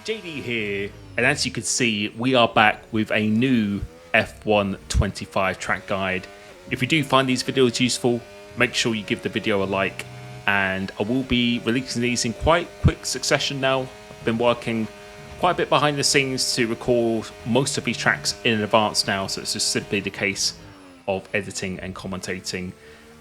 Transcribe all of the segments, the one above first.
JD here, and as you can see, we are back with a new F1 25 track guide. If you do find these videos useful, make sure you give the video a like, and I will be releasing these in quite quick succession now. I've been working quite a bit behind the scenes to record most of these tracks in advance now, so it's just simply the case of editing and commentating.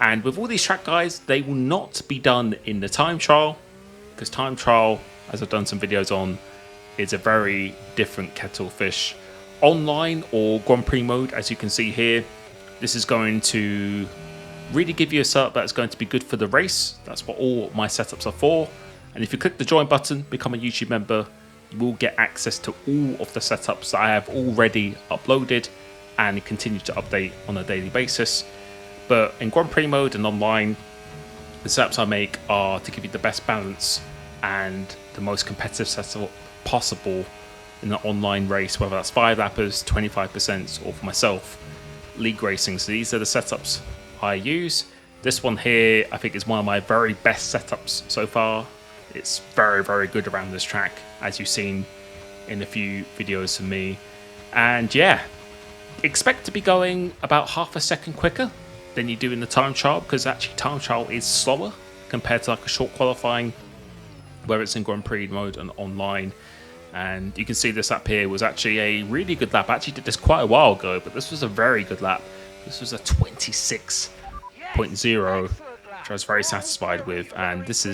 And with all these track guides, they will not be done in the time trial, because time trial, as I've done some videos on, is a very different kettle of fish. Online or Grand Prix mode, as you can see here, this is going to really give you a setup that's going to be good for the race. That's what all my setups are for. And if you click the join button, become a YouTube member, you will get access to all of the setups that I have already uploaded and continue to update on a daily basis. But in Grand Prix mode and online, the setups I make are to give you the best balance and the most competitive setup possible in an online race, whether that's 5 lappers, 25%, or for myself, league racing. So these are the setups I use. This one here, I think, is one of my very best setups so far. It's very, very good around this track, as you've seen in a few videos from me. And yeah, expect to be going about half a second quicker than you do in the time trial, because actually time trial is slower compared to like a short qualifying, where it's in Grand Prix mode and online. And you can see this lap here was actually a really good lap. I actually did this quite a while ago, but this was a very good lap. This was a 26.0, which I was very satisfied with, and this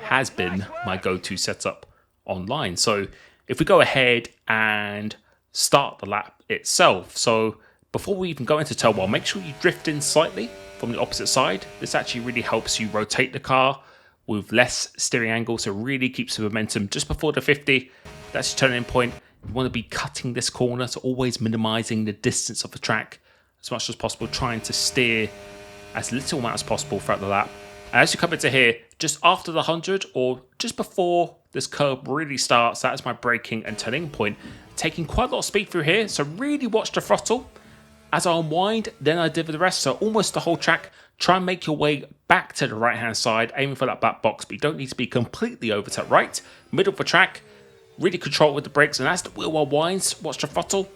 has been my go-to setup online. So if we go ahead and start the lap itself, so before we even go into turn 1, make sure you drift in slightly from the opposite side. This actually really helps you rotate the car with less steering angle, so it really keeps the momentum. Just before the 50, that's your turning point. You want to be cutting this corner, so always minimizing the distance of the track as much as possible, trying to steer as little amount as possible throughout the lap. And as you come into here, just after the 100 or just before this curve really starts, that is my braking and turning point. Taking quite a lot of speed through here, so really watch the throttle. As I unwind, then I deliver the rest, so almost the whole track. Try and make your way back to the right-hand side, aiming for that back box, but you don't need to be completely over to the right. Middle of the track, really control with the brakes, and as the wheel unwinds, watch the throttle,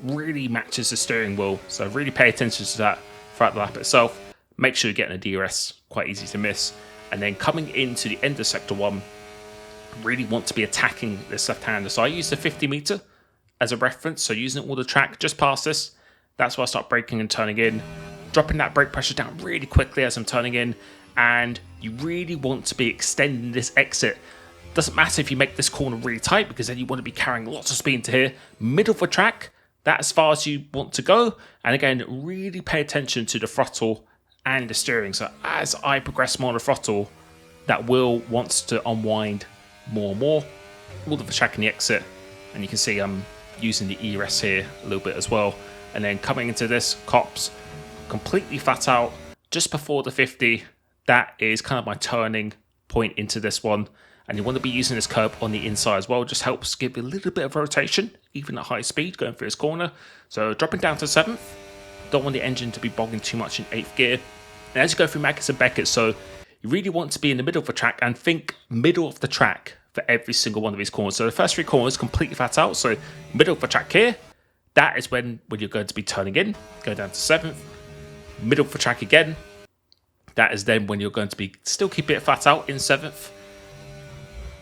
really matches the steering wheel, so really pay attention to that throughout the lap itself. Make sure you're getting a DRS, quite easy to miss. And then coming into the end of Sector 1, really want to be attacking this left-hander. So I use the 50 meter as a reference, so using all the track just past this, that's where I start braking and turning in. Dropping that brake pressure down really quickly as I'm turning in, and you really want to be extending this exit. Doesn't matter if you make this corner really tight, because then you want to be carrying lots of speed into here. Middle of the track, that's as far as you want to go. And again, really pay attention to the throttle and the steering. So as I progress more on the throttle, that wheel wants to unwind more and more. All of the track and the exit, and you can see I'm using the ERS here a little bit as well. And then coming into this, cops, completely flat out just before the 50. That is kind of my turning point into this one, and you want to be using this curb on the inside as well. Just helps give a little bit of rotation even at high speed going through this corner. So dropping down to 7th, don't want the engine to be bogging too much in 8th gear. And as you go through Maggots and Beckett's, so you really want to be in the middle of the track and think middle of the track for every single one of these corners. So the first 3 corners completely flat out, so middle of the track here, that is when you're going to be turning in, go down to 7th. Middle of the track again, that is then when you're going to be still keeping it flat out in 7th.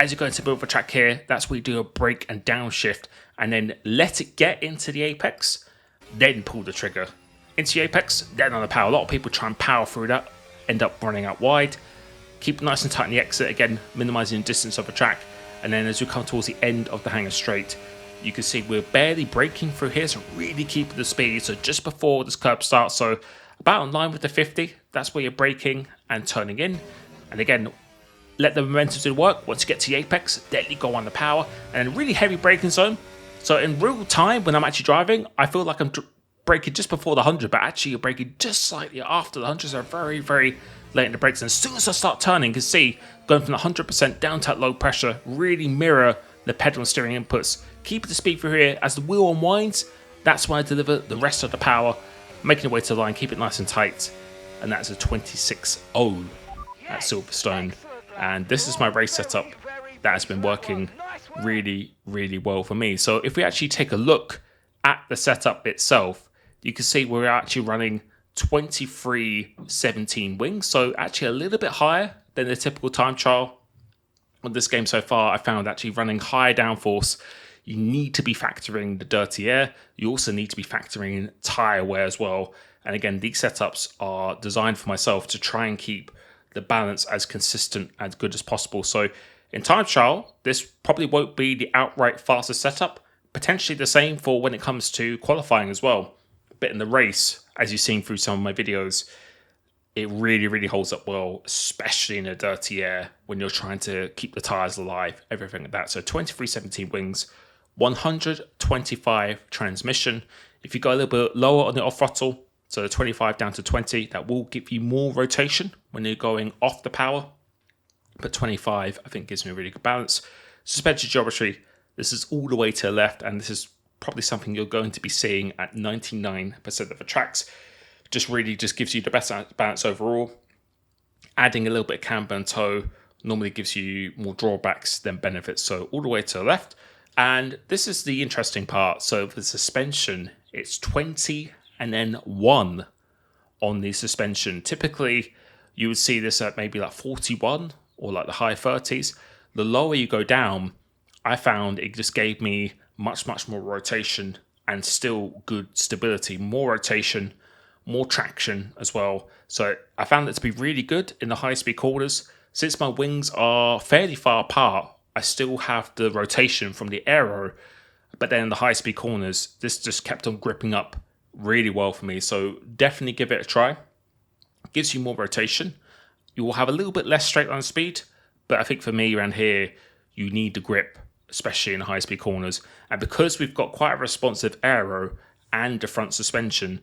As you go into the middle of the track here, that's where you do a brake and downshift, and then let it get into the apex, then pull the trigger. Into the apex, then on the power. A lot of people try and power through that, end up running out wide. Keep nice and tight in the exit, again, minimizing the distance of the track. And then as we come towards the end of the hangar straight, you can see we're barely braking through here, so really keeping the speed. So just before this curb starts, so about in line with the 50, that's where you're braking and turning in. And again, let the momentum do the work. Once you get to the apex, then you go on the power, and then really heavy braking zone. So in real time, when I'm actually driving, I feel like I'm braking just before the 100, but actually you're braking just slightly after the 100s. Are very, very late in the brakes. And as soon as I start turning, you can see going from the 100% down to that low pressure, really mirror the pedal and steering inputs. Keep the speed through here. As the wheel unwinds, that's when I deliver the rest of the power, making your way to the line, keep it nice and tight. And that's a 26.0 at Silverstone. And this is my race setup that has been working really, really well for me. So if we actually take a look at the setup itself, you can see we're actually running 23:17 wings. So actually a little bit higher than the typical time trial on this game so far. I found actually running higher downforce, you need to be factoring the dirty air. You also need to be factoring in tire wear as well. And again, these setups are designed for myself to try and keep the balance as consistent, as good as possible. So in time trial, this probably won't be the outright fastest setup. Potentially the same for when it comes to qualifying as well. But in the race, as you've seen through some of my videos, it really, really holds up well, especially in the dirty air when you're trying to keep the tires alive, everything like that. So 23:17 wings, 125 transmission. If you go a little bit lower on the off throttle, so the 25 down to 20, that will give you more rotation when you're going off the power. But 25, I think, gives me a really good balance. Suspension geometry, this is all the way to the left, and this is probably something you're going to be seeing at 99% of the tracks. Just really just gives you the best balance overall. Adding a little bit of camber and toe normally gives you more drawbacks than benefits. So all the way to the left. And this is the interesting part. So for the suspension, it's 20 and then 1 on the suspension. Typically, you would see this at maybe like 41 or like the high 30s. The lower you go down, I found it just gave me much, much more rotation and still good stability. More rotation, more traction as well. So I found it to be really good in the high-speed corners. Since my wings are fairly far apart, I still have the rotation from the aero, but then in the high-speed corners, this just kept on gripping up really well for me. So definitely give it a try. It gives you more rotation. You will have a little bit less straight line speed, but I think for me around here, you need the grip, especially in the high-speed corners. And because we've got quite a responsive aero and the front suspension,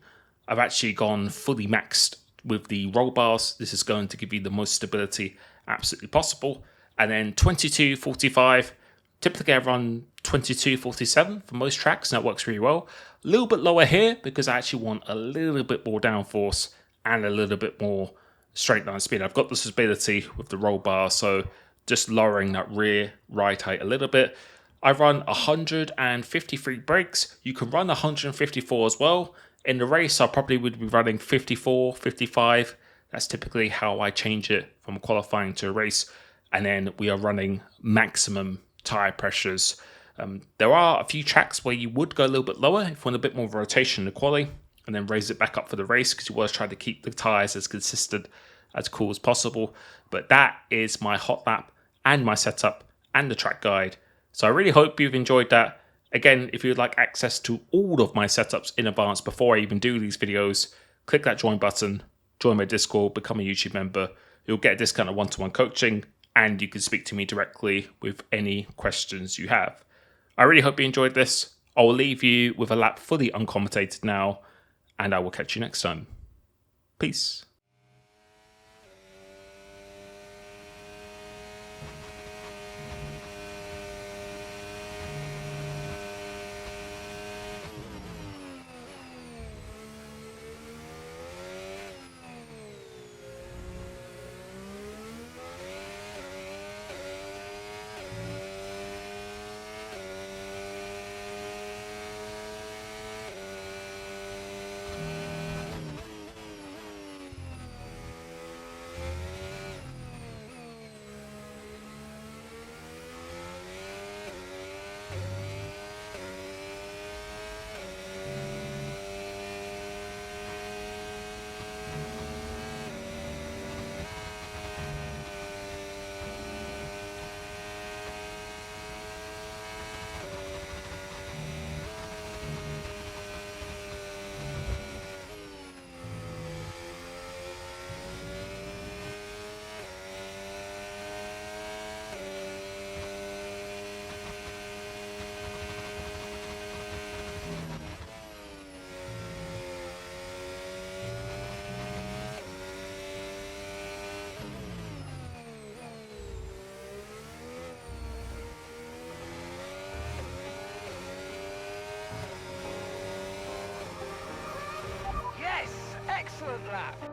I've actually gone fully maxed with the roll bars. This is going to give you the most stability absolutely possible. And then 22:45, typically I run 22:47 for most tracks, and that works really well. A little bit lower here because I actually want a little bit more downforce and a little bit more straight line speed. I've got the stability with the roll bar, so just lowering that rear right height a little bit. I run 153 brakes. You can run 154 as well. In the race, I probably would be running 54, 55. That's typically how I change it from qualifying to a race. And then we are running maximum tire pressures. There are a few tracks where you would go a little bit lower if you want a bit more rotation in the quali, and then raise it back up for the race because you always try to keep the tires as consistent, as cool as possible. But that is my hot lap and my setup and the track guide. So I really hope you've enjoyed that. Again, if you'd like access to all of my setups in advance before I even do these videos, click that join button, join my Discord, become a YouTube member. You'll get a discount of one-to-one coaching, and you can speak to me directly with any questions you have. I really hope you enjoyed this. I will leave you with a lap fully uncommutated now, and I will catch you next time. Peace. Excellent lap.